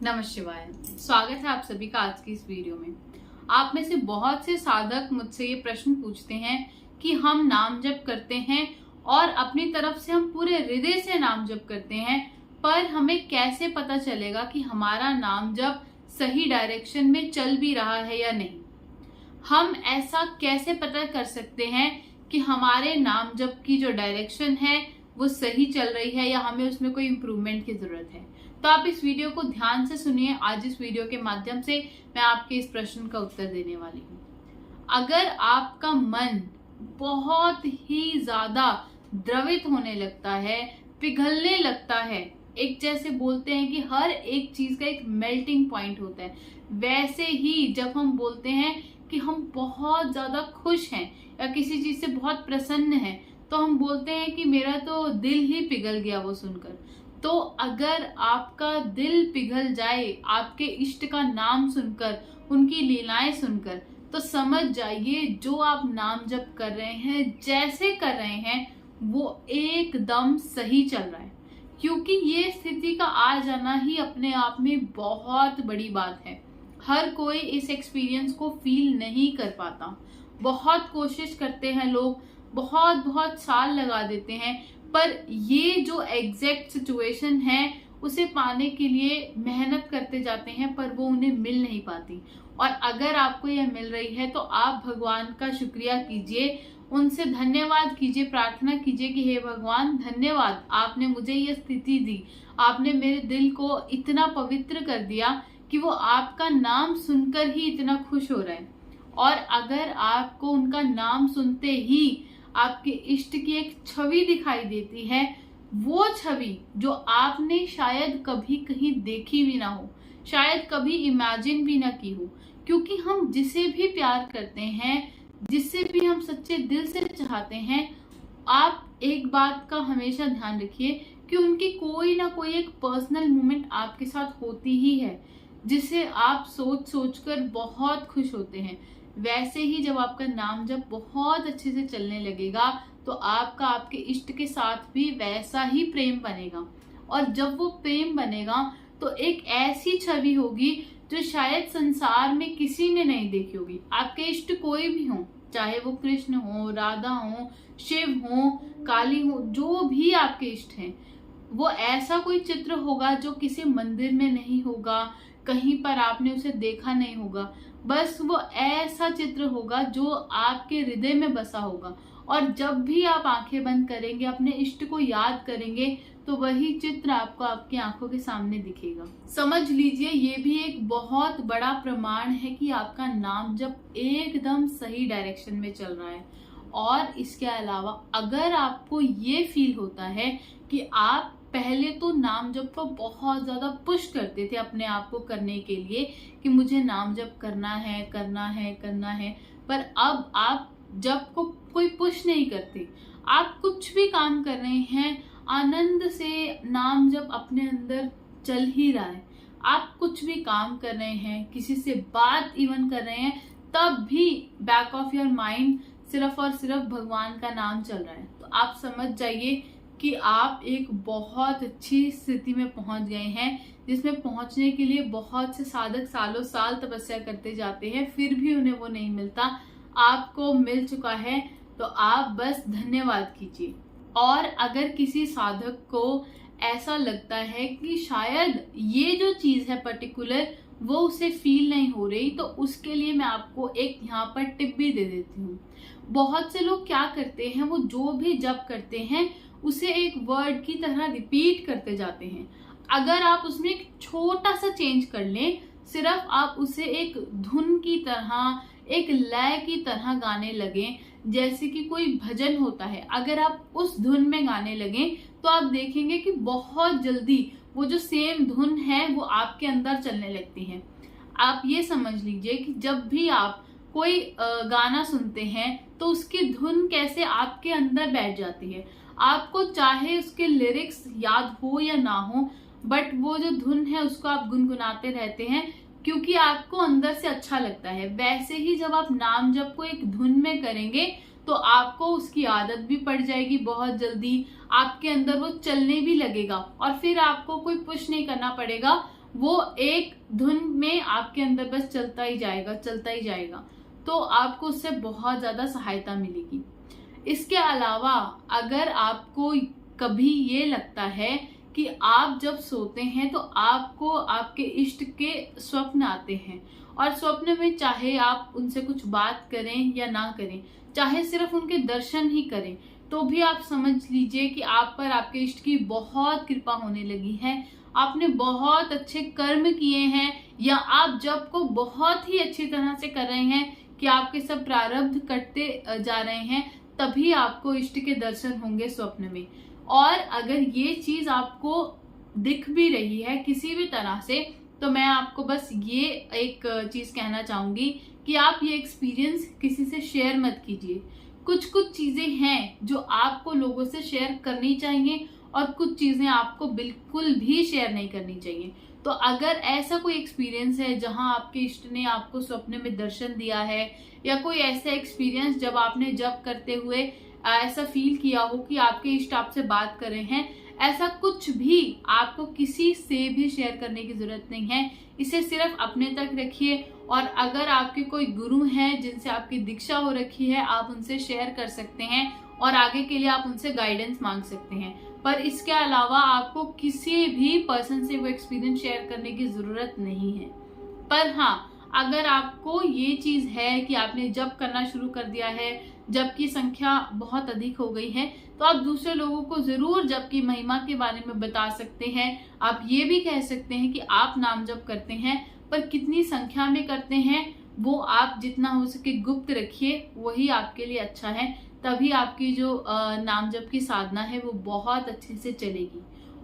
नमः शिवाय। स्वागत है आप सभी का आज की इस वीडियो में। आप में से बहुत से साधक मुझसे ये प्रश्न पूछते हैं कि हम नाम जप करते हैं और अपनी तरफ से हम पूरे हृदय से नाम जप करते हैं, पर हमें कैसे पता चलेगा कि हमारा नाम जप सही डायरेक्शन में चल भी रहा है या नहीं। हम ऐसा कैसे पता कर सकते हैं कि हमारे नाम जप की जो डायरेक्शन है वो सही चल रही है या हमें उसमें कोई इम्प्रूवमेंट की जरूरत है। तो आप इस वीडियो को ध्यान से सुनिए। आज इस वीडियो के माध्यम से मैं आपके इस प्रश्न का उत्तर देने वाली हूँ। अगर आपका मन बहुत ही ज्यादा द्रवित होने लगता है, पिघलने लगता है, एक जैसे बोलते हैं कि हर एक चीज का एक मेल्टिंग पॉइंट होता है, वैसे ही जब हम बोलते हैं कि हम बहुत ज्यादा खुश हैं या किसी चीज से बहुत प्रसन्न हैं, तो हम बोलते हैं कि मेरा तो दिल ही पिघल गया वो सुनकर। तो अगर आपका दिल पिघल जाए आपके इष्ट का नाम सुनकर, उनकी लीलाएं सुनकर, तो समझ जाइए जो आप नाम जप कर रहे हैं, जैसे कर रहे हैं, वो एकदम सही चल रहा है। क्योंकि ये स्थिति का आ जाना ही अपने आप में बहुत बड़ी बात है। हर कोई इस एक्सपीरियंस को फील नहीं कर पाता। बहुत कोशिश करते हैं लोग, बहुत साल लगा देते हैं, पर ये जो एग्जैक्ट सिचुएशन है उसे पाने के लिए मेहनत करते जाते हैं, पर वो उन्हें मिल नहीं पाती। और अगर आपको यह मिल रही है तो आप भगवान का शुक्रिया कीजिए, उनसे धन्यवाद कीजिए, प्रार्थना कीजिए कि हे भगवान धन्यवाद, आपने मुझे ये स्थिति दी, आपने मेरे दिल को इतना पवित्र कर दिया कि वो आपका नाम सुनकर ही इतना खुश हो रहा है। और अगर आपको उनका नाम सुनते ही आपके इष्ट की एक छवि दिखाई देती है, वो छवि जो आपने शायद कभी कहीं देखी भी ना हो, शायद कभी इमेजिन भी ना की हो, क्योंकि हम जिसे भी प्यार करते हैं, जिससे भी हम सच्चे दिल से चाहते हैं, आप एक बात का हमेशा ध्यान रखिए कि उनकी कोई ना कोई एक पर्सनल मोमेंट आपके साथ होती ही है, जिसे आप सोच कर बहुत खुश होते हैं। वैसे ही जब आपका नाम जब बहुत अच्छे से चलने लगेगा तो आपका आपके इष्ट के साथ भी वैसा ही प्रेम बनेगा। और जब वो प्रेम बनेगा तो एक ऐसी छवि होगी जो शायद संसार में किसी ने नहीं देखी होगी। आपके इष्ट कोई भी हो, चाहे वो कृष्ण हो, राधा हो, शिव हो, काली हो, जो भी आपके इष्ट हैं, वो ऐसा कोई चित्र होगा जो किसी मंदिर में नहीं होगा, कहीं पर आपने उसे देखा नहीं होगा। बस वो ऐसा चित्र होगा जो आपके हृदय में बसा होगा। और जब भी आप आंखें बंद करेंगे, अपने इष्ट को याद करेंगे, तो वही चित्र आपको आपकी आंखों के सामने दिखेगा। समझ लीजिए ये भी एक बहुत बड़ा प्रमाण है कि आपका नाम जब एकदम सही डायरेक्शन में चल रहा है। और इसके अलावा अगर आपको ये फील होता है कि आप पहले तो नाम जप को बहुत ज्यादा पुश करते थे अपने आप को करने के लिए कि मुझे नाम जप करना है, पर अब आप जप को कोई पुश नहीं करते। आप कुछ भी काम कर रहे हैं, आनंद से नाम जप अपने अंदर चल ही रहा है। आप कुछ भी काम कर रहे हैं, किसी से बात इवन कर रहे हैं, तब भी बैक ऑफ योर माइंड सिर्फ और सिर्फ भगवान का नाम चल रहा है। तो आप समझ जाइए कि आप एक बहुत अच्छी स्थिति में पहुंच गए हैं, जिसमें पहुंचने के लिए बहुत से साधक सालों साल तपस्या करते जाते हैं, फिर भी उन्हें वो नहीं मिलता। आपको मिल चुका है तो आप बस धन्यवाद कीजिए। और अगर किसी साधक को ऐसा लगता है कि शायद ये जो चीज है पर्टिकुलर वो उसे फील नहीं हो रही, तो उसके लिए मैं आपको एक यहाँ पर टिप भी दे देती हूँ। बहुत से लोग क्या करते हैं, वो जो भी जप करते हैं उसे एक वर्ड की तरह रिपीट करते जाते हैं। अगर आप उसमें एक छोटा सा चेंज कर लें, सिर्फ आप उसे एक धुन की तरह, एक लय की तरह गाने लगें, जैसे कि कोई भजन होता है, अगर आप उस धुन में गाने लगें तो आप देखेंगे कि बहुत जल्दी वो जो सेम धुन है वो आपके अंदर चलने लगती है। आप ये समझ लीजिए कि जब भी आप कोई गाना सुनते हैं तो उसकी धुन कैसे आपके अंदर बैठ जाती है। आपको चाहे उसके लिरिक्स याद हो या ना हो, बट वो जो धुन है उसको आप गुनगुनाते रहते हैं क्योंकि आपको अंदर से अच्छा लगता है। वैसे ही जब आप नाम जप को एक धुन में करेंगे तो आपको उसकी आदत भी पड़ जाएगी, बहुत जल्दी आपके अंदर वो चलने भी लगेगा और फिर आपको कोई पुश नहीं करना पड़ेगा, वो एक धुन में आपके अंदर बस चलता ही जाएगा, चलता ही जाएगा। तो आपको उससे बहुत ज्यादा सहायता मिलेगी। इसके अलावा अगर आपको कभी ये लगता है कि आप जब सोते हैं तो आपको आपके इष्ट के स्वप्न आते हैं, और स्वप्न में चाहे आप उनसे कुछ बात करें या ना करें, चाहे सिर्फ उनके दर्शन ही करें, तो भी आप समझ लीजिए कि आप पर आपके इष्ट की बहुत कृपा होने लगी है। आपने बहुत अच्छे कर्म किए हैं, या आप जब को बहुत ही अच्छी तरह से कर रहे हैं कि आपके सब प्रारब्ध कटते जा रहे हैं, तभी आपको इष्ट के दर्शन होंगे स्वप्न में। और अगर ये चीज आपको दिख भी रही है किसी भी तरह से, तो मैं आपको बस ये एक चीज कहना चाहूंगी कि आप ये एक्सपीरियंस किसी से शेयर मत कीजिए। कुछ चीजें हैं जो आपको लोगों से शेयर करनी चाहिए, और कुछ चीजें आपको बिल्कुल भी शेयर नहीं करनी चाहिए। तो अगर ऐसा कोई एक्सपीरियंस है जहां आपके इष्ट ने आपको सपने में दर्शन दिया है, या कोई ऐसा एक्सपीरियंस जब आपने जप करते हुए ऐसा फील किया हो कि आपके इष्ट आपसे बात कर रहे हैं, ऐसा कुछ भी आपको किसी से भी शेयर करने की जरूरत नहीं है। इसे सिर्फ अपने तक रखिए, और अगर आपके कोई गुरु हैं जिनसे आपकी दीक्षा हो रखी है, आप उनसे शेयर कर सकते हैं और आगे के लिए आप उनसे गाइडेंस मांग सकते हैं। पर इसके अलावा आपको किसी भी पर्सन से वो एक्सपीरियंस शेयर करने की जरूरत नहीं है। पर हाँ, अगर आपको ये चीज है कि आपने जप करना शुरू कर दिया है, जप की संख्या बहुत अधिक हो गई है, तो आप दूसरे लोगों को जरूर जप की महिमा के बारे में बता सकते हैं। आप ये भी कह सकते हैं कि आप नाम जप करते हैं, पर कितनी संख्या में करते हैं वो आप जितना हो सके गुप्त रखिए, वही आपके लिए अच्छा है। तभी आपकी जो नाम जप की साधना है वो बहुत अच्छे से चलेगी।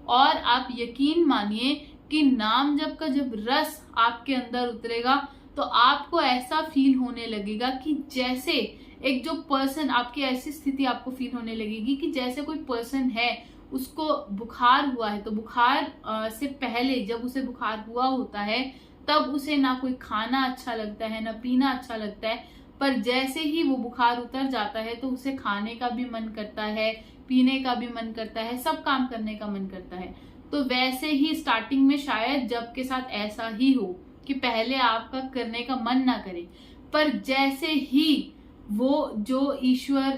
और आप यकीन मानिए कि नाम जप का जब रस आपके अंदर उतरेगा, तो आपको ऐसा फील होने लगेगा कि जैसे एक जो पर्सन, आपकी ऐसी स्थिति आपको फील होने लगेगी कि जैसे कोई पर्सन है, उसको बुखार हुआ है, तो बुखार से पहले जब उसे बुखार हुआ होता है, तब उसे ना कोई खाना अच्छा लगता है, ना पीना अच्छा लगता है। पर जैसे ही वो बुखार उतर जाता है, तो उसे खाने का भी मन करता है, पीने का भी मन करता है, सब काम करने का मन करता है। तो वैसे ही स्टार्टिंग में शायद जब के साथ ऐसा ही हो कि पहले आपका करने का मन ना करे, पर जैसे ही वो जो ईश्वर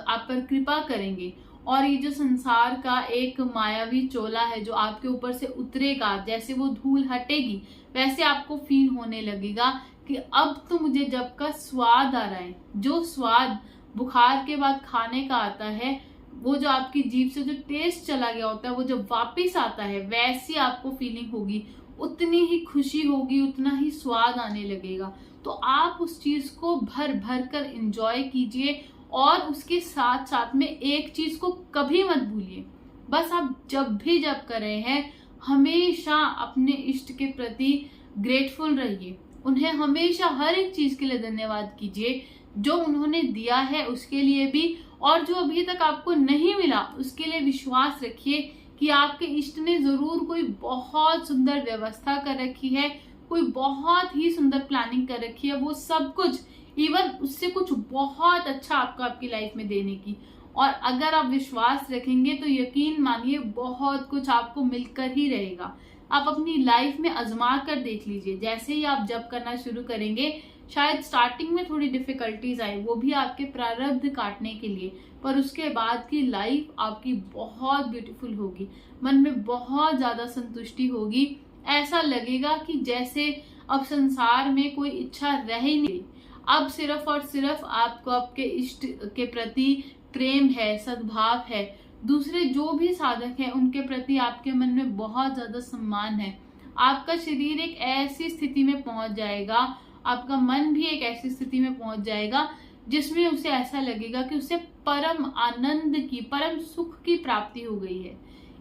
आप पर कृपा करेंगे, और ये जो संसार का एक मायावी चोला है जो आपके ऊपर से उतरेगा, जैसे वो धूल हटेगी, वैसे आपको फील होने लगेगा कि अब तो मुझे जब का स्वाद आ रहा है। जो स्वाद बुखार के बाद खाने का आता है, वो जो आपकी जीभ से जो टेस्ट चला गया होता है, वो जब वापिस आता है, वैसी आपको फीलिंग होगी, उतनी ही खुशी होगी, उतना ही स्वाद आने लगेगा। तो आप उस चीज को भर भर कर एंजॉय कीजिए, और उसके साथ साथ में एक चीज को कभी मत भूलिए। बस आप जब भी जब कर रहे हैं, हमेशा अपने इष्ट के प्रति ग्रेटफुल रहिए। उन्हें हमेशा हर एक चीज के लिए धन्यवाद कीजिए, जो उन्होंने दिया है उसके लिए भी, और जो अभी तक आपको नहीं मिला उसके लिए विश्वास रखिए कि आपके इष्ट ने जरूर कोई बहुत सुंदर व्यवस्था कर रखी है, कोई बहुत ही सुंदर प्लानिंग कर रखी है, वो सब कुछ, इवन उससे कुछ बहुत अच्छा आपको आपकी लाइफ में देने की। और अगर आप विश्वास रखेंगे तो यकीन मानिए बहुत कुछ आपको मिलकर ही रहेगा। आप अपनी लाइफ में आजमा कर देख लीजिए। जैसे ही आप जब करना शुरू करेंगे, शायद स्टार्टिंग में थोड़ी डिफिकल्टीज आए, वो भी आपके प्रारब्ध काटने के लिए, पर उसके बाद की लाइफ आपकी बहुत ब्यूटीफुल होगी। मन में बहुत ज्यादा संतुष्टि होगी। ऐसा लगेगा कि जैसे अब संसार में कोई इच्छा रह ही नहीं, अब सिर्फ और सिर्फ आपको आपके इष्ट के प्रति प्रेम है, सद्भाव है, दूसरे जो भी साधक हैं उनके प्रति आपके मन में बहुत ज्यादा सम्मान है। आपका शरीर एक ऐसी स्थिति में पहुंच जाएगा, आपका मन भी एक ऐसी स्थिति में पहुंच जाएगा जिसमें उसे ऐसा लगेगा कि उसे परम आनंद की, परम सुख की प्राप्ति हो गई है।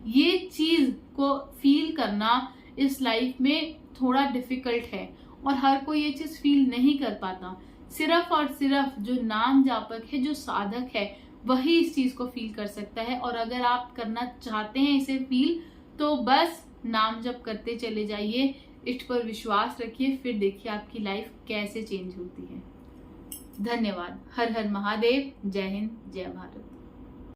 ये चीज को फील करना इस लाइफ में थोड़ा डिफिकल्ट है, और हर कोई ये चीज फील नहीं कर पाता। सिर्फ और सिर्फ जो नाम जापक है, जो साधक है, वही इस चीज को फील कर सकता है। और अगर आप करना चाहते हैं इसे फील, तो बस नाम जप करते चले जाइए, इष्ट पर विश्वास रखिए, फिर देखिए आपकी लाइफ कैसे चेंज होती है। धन्यवाद। हर हर महादेव। जय हिंद, जय भारत।